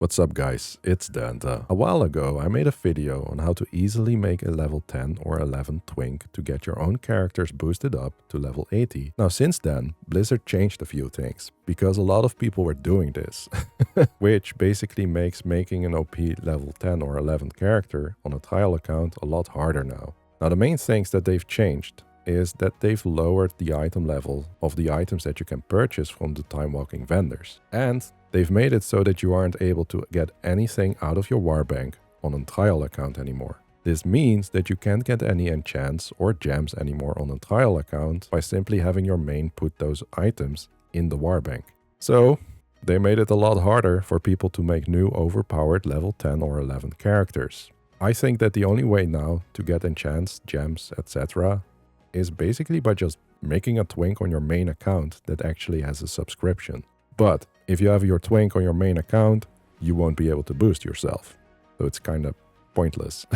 What's up guys, it's Danta. A while ago I made a video on how to easily make a level 10 or 11 Twink to get your own characters boosted up to level 80. Now since then, Blizzard changed a few things, because a lot of people were doing this, which basically makes making an OP level 10 or 11 character on a trial account a lot harder now. Now the main things that they've changed is that they've lowered the item level of the items that you can purchase from the time-walking vendors. And they've made it so that you aren't able to get anything out of your Warbank on a trial account anymore. This means that you can't get any enchants or gems anymore on a trial account by simply having your main put those items in the Warbank. So they made it a lot harder for people to make new overpowered level 10 or 11 characters. I think that the only way now to get enchants, gems, etc. is basically by just making a Twink on your main account that actually has a subscription. But if you have your Twink on your main account, you won't be able to boost yourself. So it's kind of pointless.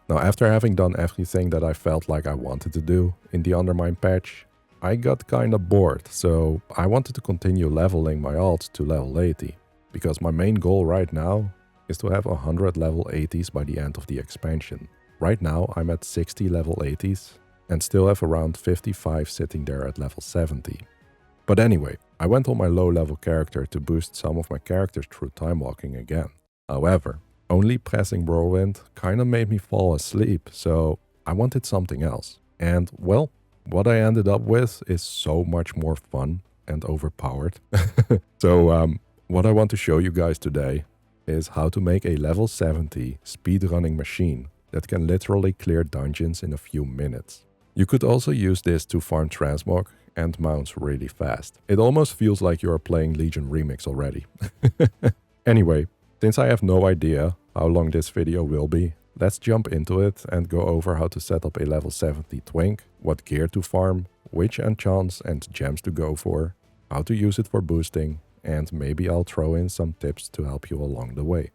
Now, after having done everything that I felt like I wanted to do in the undermine patch, I got kind of bored. So I wanted to continue leveling my alt to level 80. Because my main goal right now is to have 100 level 80s by the end of the expansion. Right now I'm at 60 level 80s and still have around 55 sitting there at level 70. But anyway, I went on my low level character to boost some of my characters through time walking again. However, only pressing Whirlwind kinda made me fall asleep, so I wanted something else. And well, what I ended up with is so much more fun and overpowered. So what I want to show you guys today is how to make a level 70 speedrunning machine that can literally clear dungeons in a few minutes. You could also use this to farm transmog and mounts really fast. It almost feels like you are playing Legion Remix already. Anyway, since I have no idea how long this video will be, let's jump into it and go over how to set up a level 70 Twink, what gear to farm, which enchants and gems to go for, how to use it for boosting, and maybe I'll throw in some tips to help you along the way.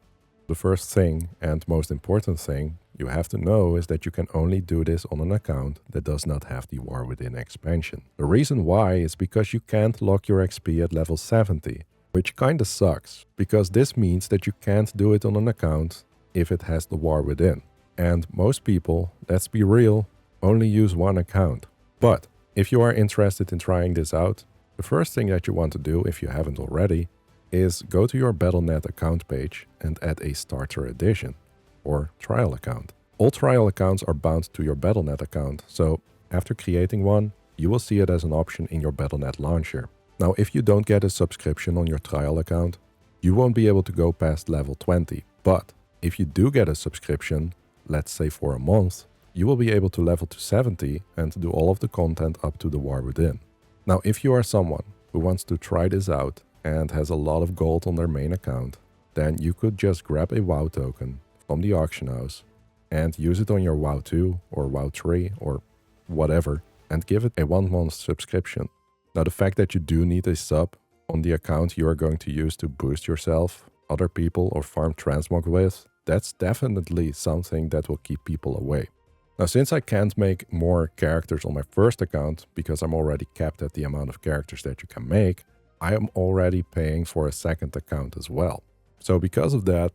The first thing, and most important thing, you have to know is that you can only do this on an account that does not have the War Within expansion. The reason why is because you can't lock your XP at level 70, which kinda sucks, because this means that you can't do it on an account if it has the War Within. And most people, let's be real, only use one account. But if you are interested in trying this out, the first thing that you want to do, if you haven't already, is go to your Battle.net account page and add a starter edition, or trial account. All trial accounts are bound to your Battle.net account, so after creating one, you will see it as an option in your Battle.net launcher. Now, if you don't get a subscription on your trial account, you won't be able to go past level 20, but if you do get a subscription, let's say for a month, you will be able to level to 70 and do all of the content up to the War Within. Now, if you are someone who wants to try this out and has a lot of gold on their main account, then you could just grab a WoW token from the auction house and use it on your WoW 2 or WoW 3 or whatever and give it a 1-month subscription. Now, the fact that you do need a sub on the account you are going to use to boost yourself, other people, or farm transmog with, that's definitely something that will keep people away. Now, since I can't make more characters on my first account because I'm already capped at the amount of characters that you can make, I am already paying for a second account as well. So because of that,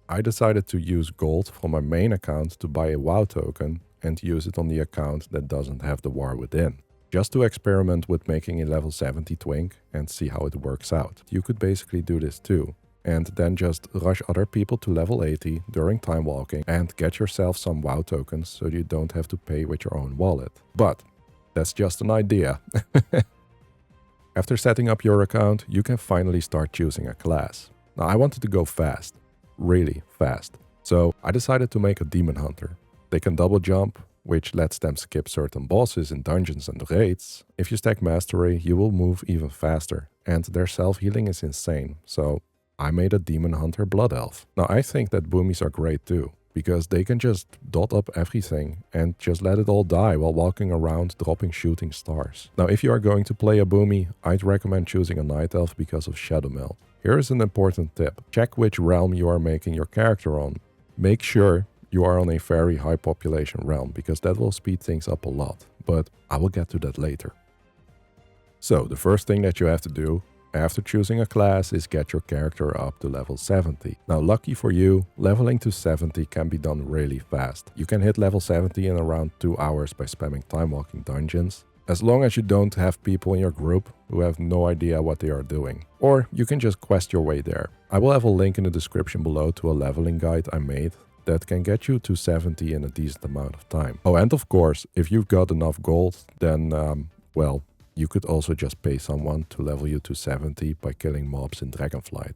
I decided to use gold from my main account to buy a WoW token and use it on the account that doesn't have the War Within, just to experiment with making a level 70 Twink and see how it works out. You could basically do this too, and then just rush other people to level 80 during time walking and get yourself some WoW tokens so you don't have to pay with your own wallet. But that's just an idea. After setting up your account, you can finally start choosing a class. Now, I wanted to go fast, really fast, so I decided to make a Demon Hunter. They can double jump, which lets them skip certain bosses in dungeons and raids. If you stack Mastery, you will move even faster, and their self-healing is insane, so I made a Demon Hunter Blood Elf. Now, I think that boomies are great too, because they can just dot up everything and just let it all die while walking around dropping shooting stars. Now, if you are going to play a boomie, I'd recommend choosing a Night Elf because of Shadow Meld. Here is an important tip. Check which realm you are making your character on. Make sure you are on a very high population realm, because that will speed things up a lot, but I will get to that later. So, the first thing that you have to do after choosing a class is get your character up to level 70. Now lucky for you, leveling to 70 can be done really fast. You can hit level 70 in around 2 hours by spamming time walking dungeons, as long as you don't have people in your group who have no idea what they are doing. Or you can just quest your way there. I will have a link in the description below to a leveling guide I made that can get you to 70 in a decent amount of time. Oh, and of course, if you've got enough gold, then, well, you could also just pay someone to level you to 70 by killing mobs in Dragonflight.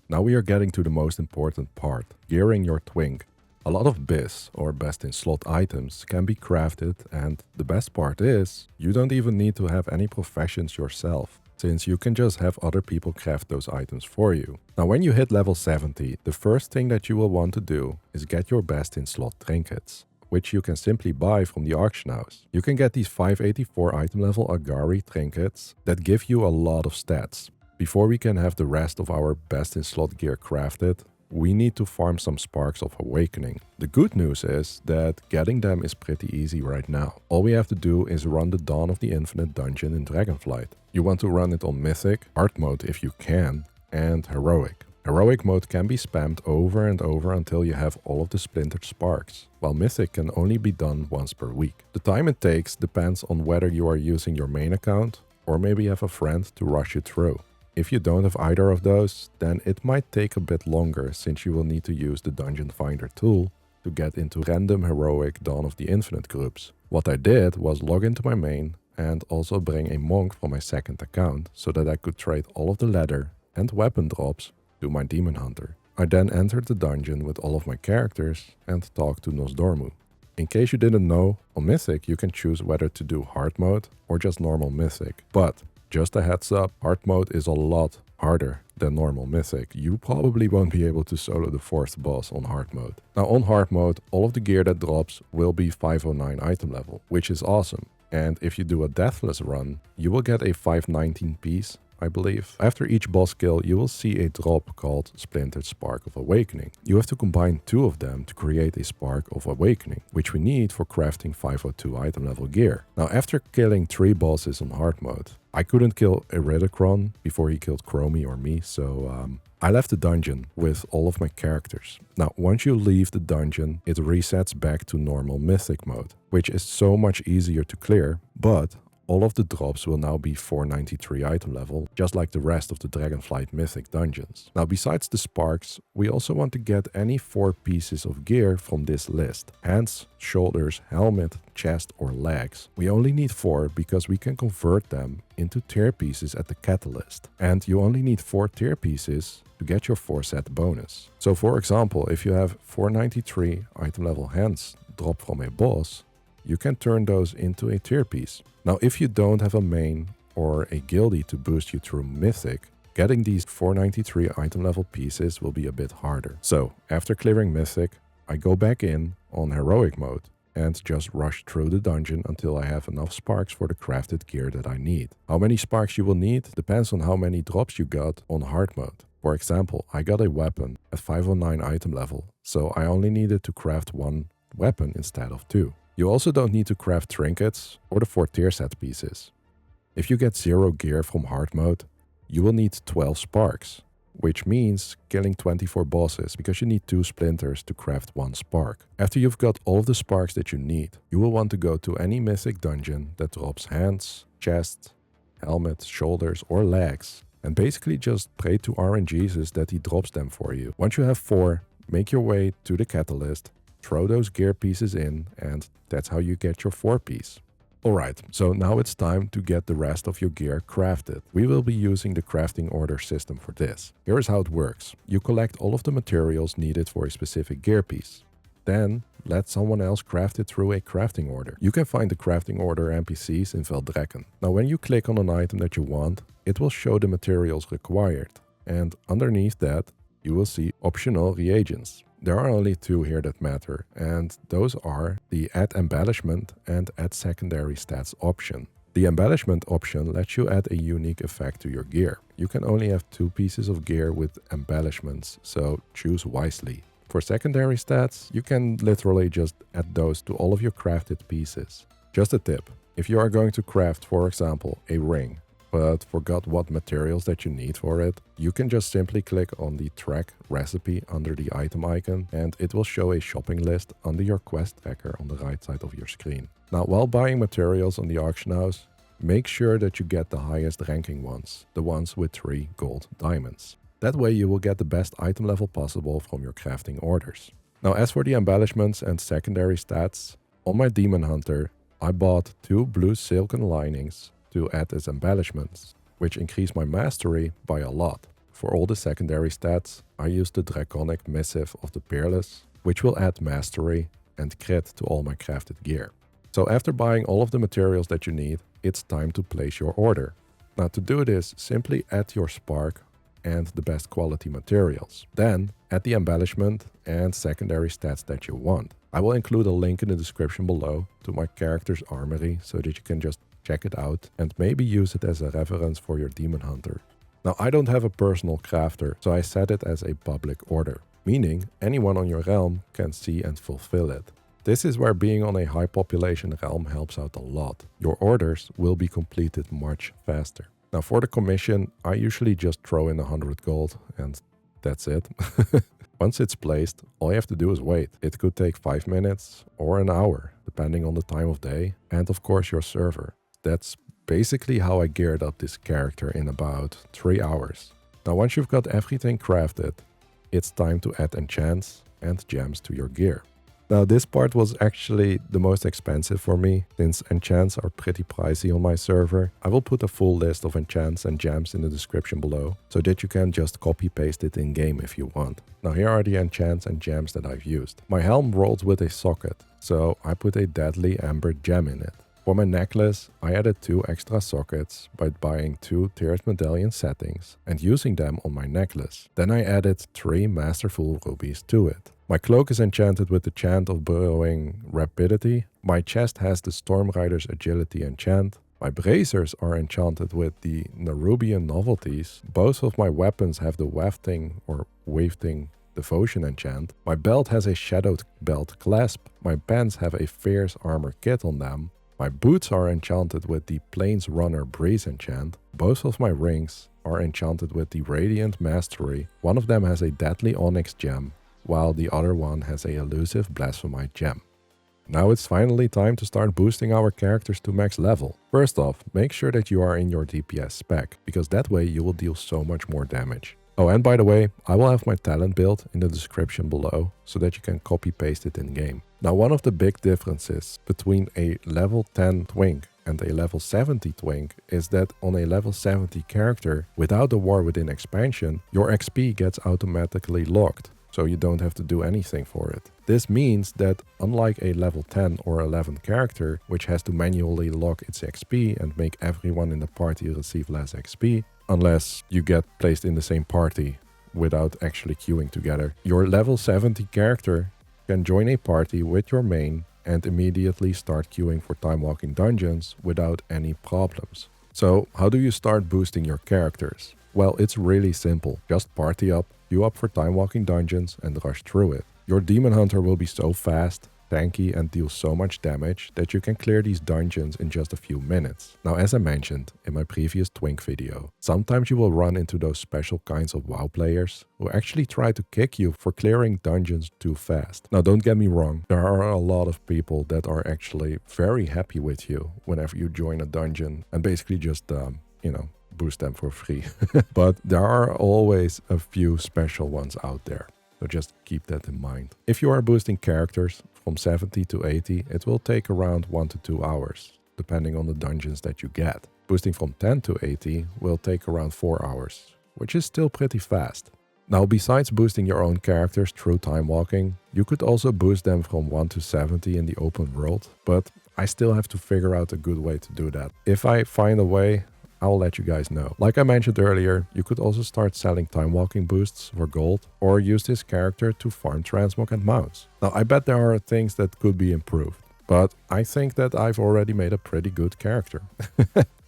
Now we are getting to the most important part, gearing your Twink. A lot of BIS, or best in slot items, can be crafted, and the best part is, you don't even need to have any professions yourself, since you can just have other people craft those items for you. Now when you hit level 70, the first thing that you will want to do is get your best in slot trinkets, which you can simply buy from the auction house. You can get these 584 item level Agari trinkets that give you a lot of stats. Before we can have the rest of our best in slot gear crafted, we need to farm some Sparks of Awakening. The good news is that getting them is pretty easy right now. All we have to do is run the Dawn of the Infinite dungeon in Dragonflight. You want to run it on Mythic, Hard mode if you can, and Heroic. Heroic mode can be spammed over and over until you have all of the splintered sparks, while Mythic can only be done once per week. The time it takes depends on whether you are using your main account or maybe you have a friend to rush you through. If you don't have either of those, then it might take a bit longer since you will need to use the Dungeon Finder tool to get into random heroic Dawn of the Infinite groups. What I did was log into my main and also bring a monk from my second account so that I could trade all of the leather and weapon drops to my Demon Hunter. I then entered the dungeon with all of my characters and talked to Nosdormu. In case you didn't know, on Mythic you can choose whether to do hard mode or just normal Mythic, but just a heads up, hard mode is a lot harder than normal Mythic. You probably won't be able to solo the 4th boss on hard mode. Now on hard mode, all of the gear that drops will be 509 item level, which is awesome. And if you do a deathless run, you will get a 519 piece, I believe. After each boss kill, you will see a drop called Splintered Spark of Awakening. You have to combine 2 of them to create a Spark of Awakening, which we need for crafting 502 item level gear. Now after killing 3 bosses on hard mode, I couldn't kill Iridacron before he killed Chromie or me, so I left the dungeon with all of my characters. Now once you leave the dungeon, it resets back to normal Mythic mode, which is so much easier to clear, but all of the drops will now be 493 item level, just like the rest of the Dragonflight Mythic dungeons. Now besides the sparks, we also want to get any 4 pieces of gear from this list. Hands, shoulders, helmet, chest or legs. We only need 4 because we can convert them into tier pieces at the catalyst. And you only need 4 tier pieces to get your 4 set bonus. So for example, if you have 493 item level hands drop from a boss, you can turn those into a tier piece. Now if you don't have a main or a guildie to boost you through Mythic, getting these 493 item level pieces will be a bit harder. So after clearing Mythic, I go back in on Heroic mode and just rush through the dungeon until I have enough sparks for the crafted gear that I need. How many sparks you will need depends on how many drops you got on hard mode. For example, I got a weapon at 509 item level, so I only needed to craft 1 weapon instead of 2. You also don't need to craft trinkets or the 4 tier set pieces. If you get 0 gear from hard mode, you will need 12 sparks, which means killing 24 bosses because you need 2 splinters to craft 1 spark. After you've got all of the sparks that you need, you will want to go to any Mythic dungeon that drops hands, chest, helmet, shoulders or legs, and basically just pray to RNGesus that he drops them for you. Once you have 4, make your way to the catalyst, throw those gear pieces in, and that's how you get your 4 piece. Alright, so now it's time to get the rest of your gear crafted. We will be using the crafting order system for this. Here is how it works. You collect all of the materials needed for a specific gear piece. Then, let someone else craft it through a crafting order. You can find the crafting order NPCs in Veldrekken. Now when you click on an item that you want, it will show the materials required. And underneath that, you will see optional reagents. There are only 2 here that matter, and those are the Add Embellishment and Add Secondary Stats option. The Embellishment option lets you add a unique effect to your gear. You can only have 2 pieces of gear with embellishments, so choose wisely. For secondary stats, you can literally just add those to all of your crafted pieces. Just a tip, if you are going to craft, for example, a ring, but forgot what materials that you need for it, you can just simply click on the track recipe under the item icon and it will show a shopping list under your quest tracker on the right side of your screen. Now, while buying materials on the auction house, make sure that you get the highest ranking ones, the ones with 3 gold diamonds. That way you will get the best item level possible from your crafting orders. Now, as for the embellishments and secondary stats, on my Demon Hunter, I bought 2 blue silken linings to add as embellishments, which increase my mastery by a lot. For all the secondary stats, I used the Draconic Missive of the Peerless, which will add mastery and crit to all my crafted gear. So after buying all of the materials that you need, it's time to place your order. Now, to do this, simply add your spark and the best quality materials. Then add the embellishment and secondary stats that you want. I will include a link in the description below to my character's armory so that you can just check it out and maybe use it as a reference for your Demon Hunter. Now, I don't have a personal crafter, so I set it as a public order, meaning anyone on your realm can see and fulfill it. This is where being on a high population realm helps out a lot. Your orders will be completed much faster. Now, for the commission, I usually just throw in 100 gold and that's it. Once it's placed, all you have to do is wait. It could take 5 minutes or an hour, depending on the time of day and of course your server. That's basically how I geared up this character in about 3 hours. Now, once you've got everything crafted, it's time to add enchants and gems to your gear. Now, this part was actually the most expensive for me, since enchants are pretty pricey on my server. I will put a full list of enchants and gems in the description below, so that you can just copy paste it in game if you want. Now, here are the enchants and gems that I've used. My helm rolls with a socket, so I put a deadly amber gem in it. For my necklace, I added 2 extra sockets by buying 2 tiered medallion settings and using them on my necklace. Then I added 3 masterful rubies to it. My cloak is enchanted with the chant of burrowing rapidity. My chest has the Storm Rider's agility enchant. My bracers are enchanted with the Nerubian novelties. Both of my weapons have the wafting or wafting devotion enchant. My belt has a shadowed belt clasp. My pants have a fierce armor kit on them. My boots are enchanted with the Plains Runner breeze enchant. Both of my rings are enchanted with the Radiant Mastery. One of them has a deadly onyx gem, while the other one has a elusive blasphemite gem. Now it's finally time to start boosting our characters to max level. First off, make sure that you are in your DPS spec, because that way you will deal so much more damage. Oh, and by the way, I will have my talent build in the description below, so that you can copy paste it in game. Now, one of the big differences between a level 10 Twink and a level 70 Twink is that on a level 70 character, without the War Within expansion, your XP gets automatically locked, so you don't have to do anything for it. This means that unlike a level 10 or 11 character, which has to manually lock its XP and make everyone in the party receive less XP, unless you get placed in the same party without actually queuing together, your level 70 character can join a party with your main and immediately start queuing for time walking dungeons without any problems. So how do you start boosting your characters? Well, it's really simple. Just party up, queue up for time walking dungeons and rush through it. Your Demon Hunter will be so fast, tanky and deal so much damage that you can clear these dungeons in just a few minutes. Now, as I mentioned in my previous Twink video, sometimes you will run into those special kinds of WoW players who actually try to kick you for clearing dungeons too fast. Now, don't get me wrong, there are a lot of people that are actually very happy with you whenever you join a dungeon and basically just, boost them for free. But there are always a few special ones out there. So just keep that in mind. If you are boosting characters from 70 to 80, it will take around 1 to 2 hours, depending on the dungeons that you get. Boosting from 10 to 80 will take around 4 hours, which is still pretty fast. Now, besides boosting your own characters through time walking, you could also boost them from 1 to 70 in the open world, but I still have to figure out a good way to do that. If I find a way, I'll let you guys know. Like I mentioned earlier, you could also start selling time walking boosts for gold or use this character to farm transmog and mounts. Now, I bet there are things that could be improved, but I think that I've already made a pretty good character.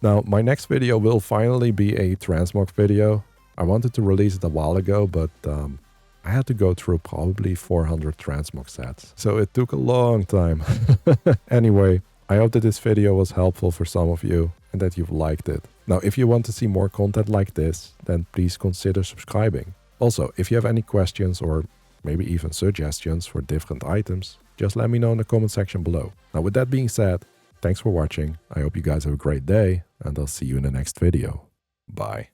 Now, my next video will finally be a transmog video. I wanted to release it a while ago, but I had to go through probably 400 transmog sets, so it took a long time. Anyway, I hope that this video was helpful for some of you and that you've liked it. Now, if you want to see more content like this, then please consider subscribing. Also, if you have any questions or maybe even suggestions for different items, just let me know in the comment section below. Now, with that being said, thanks for watching. I hope you guys have a great day, and I'll see you in the next video. Bye.